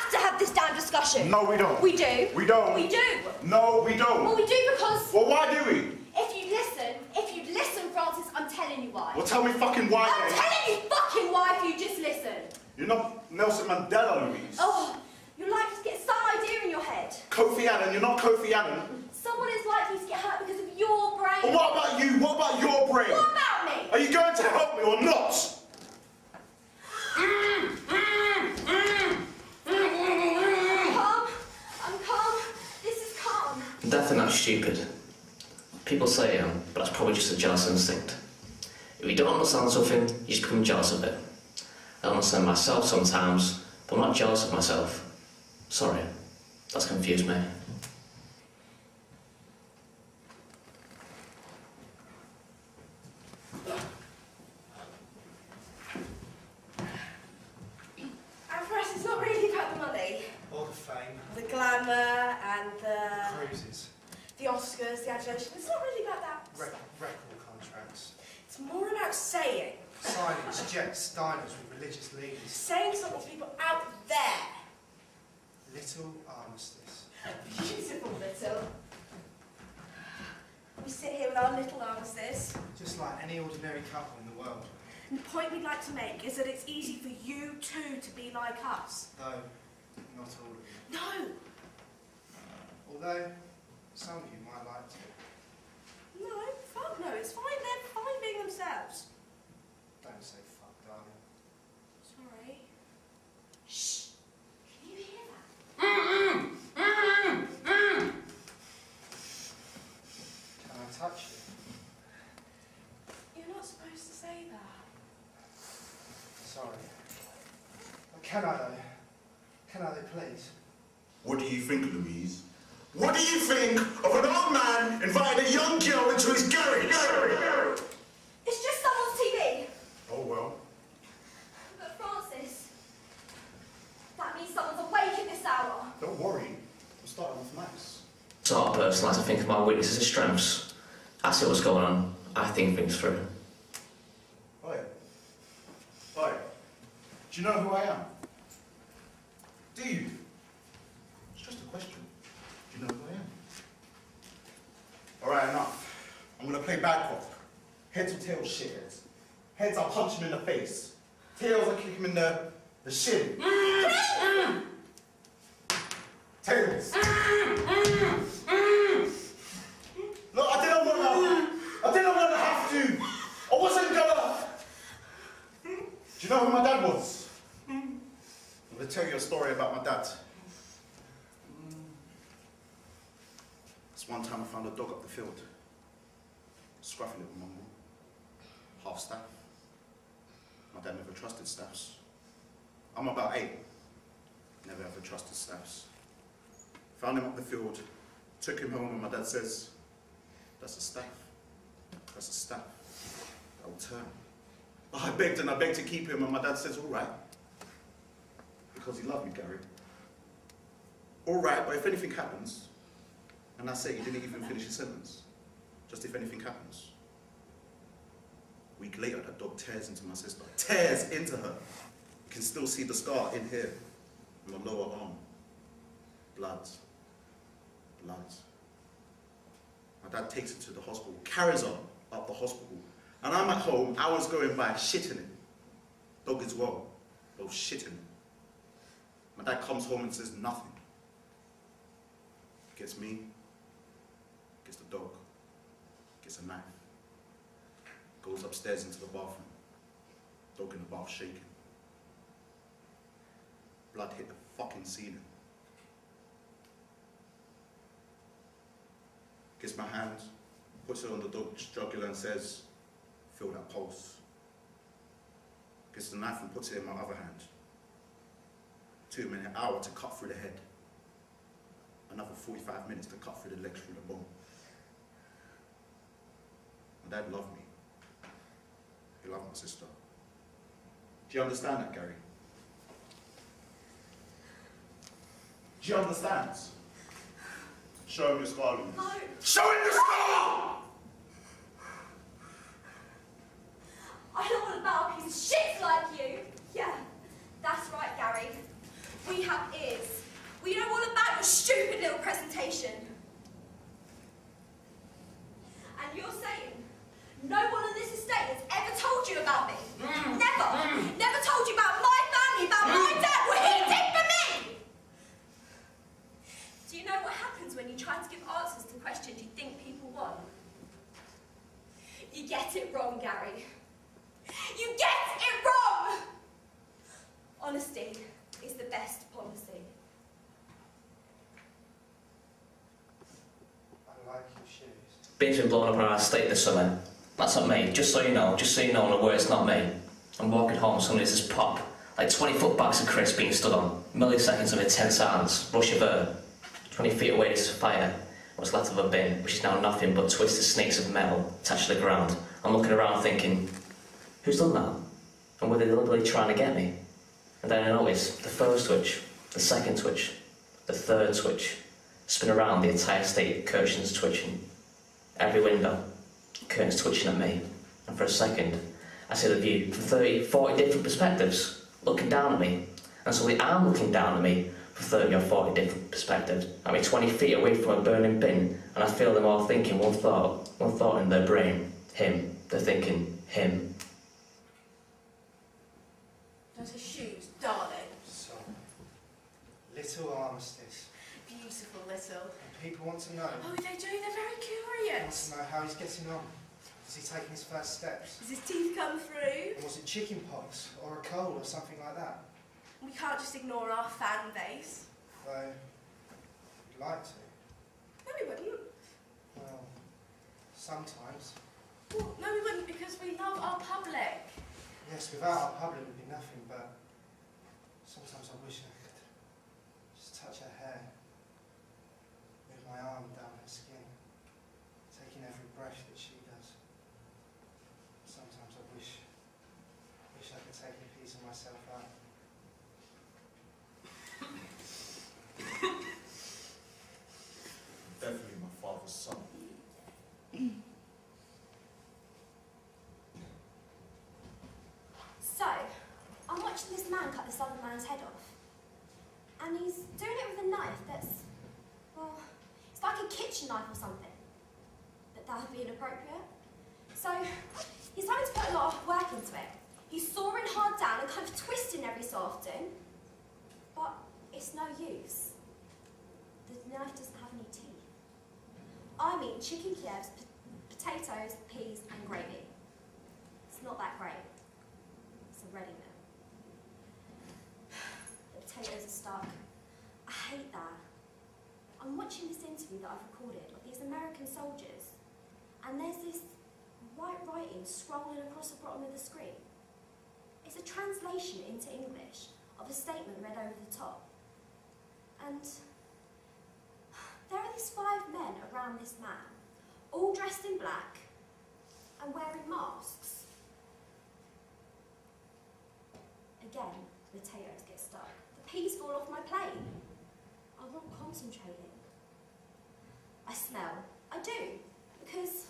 have to have this damn discussion. No, we don't. We do. We don't. We do. No, we don't. Well, we do because... Well, why do we? If you'd listen, Francis, I'm telling you why. Well, tell me fucking why, I'm telling you fucking why if you just listen. You're not Nelson Mandela, Louise. Oh, you're likely to get some idea in your head. Kofi Annan, you're not Kofi Annan. Someone is likely to get hurt because of your brain. Well, what about you? What about your brain? What about me? Are you going to help me or not? I'm calm. This is calm. I don't think that's stupid. People say I am, but that's probably just a jealous instinct. If you don't understand something, you just become jealous of it. I understand myself sometimes, but I'm not jealous of myself. Sorry, that's confused me. And for us, it's not really about the money. Or the fame. The glamour and the... Cruises. The Oscars, the adulation. It's not really about that. Record contracts. It's more about saying. Signage, jets, diners with religious leaders. Saying something to people out there. Little armistice. Beautiful little. We sit here with our little armistice. Just like any ordinary couple in the world. And the point we'd like to make is that it's easy for you too to be like us. Though, not all of you. No! Although, some of you might like to. No, fuck no, it's fine, they're fine being themselves. Don't say fuck, darling. Sorry. Shh! Can you hear that? Can I touch you? You're not supposed to say that. Sorry. But can I though? Can I though, please? What do you think, Louise? What do you think of an old man inviting a young girl into his garage? It's just someone's TV. Oh, well. But Francis, that means someone's awake at this hour. Don't worry. We're starting with Max. Sort of person like to think of my weaknesses as strengths. I see what's going on. I think things through. Oi. Oi. Do you know who I am? Do you? It's just a question. Do you know who I am? Alright, enough. I'm gonna play bad cop. Heads or tails, shitheads. Heads, I'll punch him in the face. Tails, I'll kick him in the shin. Tails. Look, I didn't want to have to. I wasn't gonna. Do you know who my dad was? I'm gonna tell you a story about my dad. This one time I found a dog up the field. Scruffy little mongrel. Half staff. My dad never trusted staffs. I'm about 8. Never ever trusted staffs. Found him up the field, took him home, and my dad says, "That's a staff. That's a staff. That will turn." I begged and I begged to keep him, and my dad says, "All right." Because he loved me, Gary. All right, but if anything happens, and that's it, he didn't even finish his sentence. Just if anything happens. A week later, that dog tears into my sister. Tears into her. You can still see the scar in here, on the lower arm. Blood. Blood. My dad takes her to the hospital, carries her up the hospital, and I'm at home, hours going by, shitting it. Dog as well, both shitting it. My dad comes home and says nothing. Gets me, gets the dog, gets a knife, goes upstairs into the bathroom, dog in the bath shaking. Blood hit the fucking ceiling. Gets my hand, puts it on the dog's jugular and says, "Feel that pulse." Gets the knife and puts it in my other hand. 2-minute hour to cut through the head. Another 45 minutes to cut through the legs, through the bone. My dad loved me. He loved my sister. Do you understand that, Gary? Do you understand? Show him your scar, Louise. No. Show him the scar! I don't want to battle a piece of shit like you. Yeah, that's right, Gary. We have ears. reputation. And you're saying no one on this estate has ever told you about me? Never! Never told you about my family, about my dad, what he did for me! Do you know what happens when you try to give answers to questions you think people want? You get it wrong, Gary. You get it wrong! Honesty is the best policy. I like your shoes. Bean's been blown up in our estate this summer. That's not me, just so you know on the word it's not me. I'm walking home, suddenly there's this pop, like 20-foot bags of crisps being stood on, milliseconds of intense silence, rush of air. 20 feet away there's a fire, what's left of a bin, which is now nothing but twisted snakes of metal attached to the ground. I'm looking around thinking, who's done that? And were they deliberately trying to get me? And then I notice the first switch, the second switch, the third switch, spin around the entire estate, curtains twitching. Every window, curtains twitching at me. And for a second, I see the view from 30, 40 different perspectives, looking down at me. And suddenly I'm looking down at me from 30 or 40 different perspectives. I'm 20 feet away from a burning bin, and I feel them all thinking one thought in their brain, him. They're thinking, him. Those are shoes, darling. So, little armistice. Beautiful little. And people want to know. Oh, they do. They're very Want curious. to know how he's getting on. Is he taking his first steps? Does his teeth come through? And was it chicken pox or a cold or something like that? We can't just ignore our fan base. Though, you'd like to. No, we wouldn't. Well, sometimes. Well, no, we wouldn't because we love our public. Yes, without our public would be nothing, but sometimes I wish I could just touch her hair, move my arm down her skin, taking every breath that she does. Sometimes I wish I could take a piece of myself out. Definitely my father's son. So, I'm watching this man cut this other man's head off. And he's doing it with a knife that's, well, it's like a kitchen knife or something. But that would be inappropriate. So, he's having to put a lot of work into it. He's sawing hard down and kind of twisting every so often. But it's no use. The knife doesn't have any teeth. I mean chicken Kievs, potatoes, peas and gravy. It's not that great. It's a ready meal. The potatoes are stuck. I hate that. I'm watching this interview that I've recorded of these American soldiers, and there's this white writing scrolling across the bottom of the screen. It's a translation into English of a statement read over the top. And there are these 5 men around this man, all dressed in black and wearing masks. Again, the potatoes get stuck. The peas fall off my plate. I'm not concentrating. I smell. I do. Because,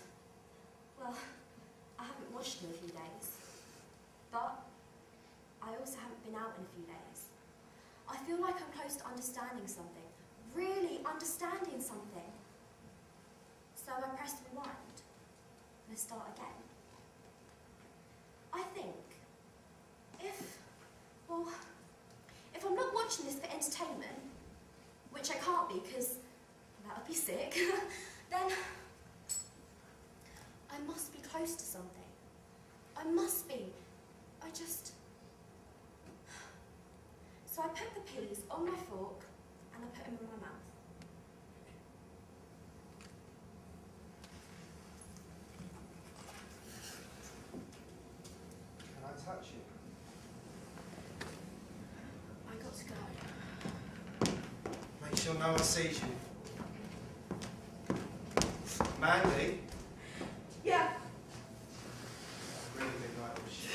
well, I haven't washed in a few days. But I also haven't been out in a few days. I feel like I'm close to understanding something. Really understanding something. So I press rewind and I start again. I think if I'm not watching this for entertainment, which I can't be because that would be sick, then I must be close to something. I must be. So I put the peas on my fork and I put them in my mouth. Can I touch you? I got to go. Make sure no one sees you. Mandy? Yeah. Really big night of shit.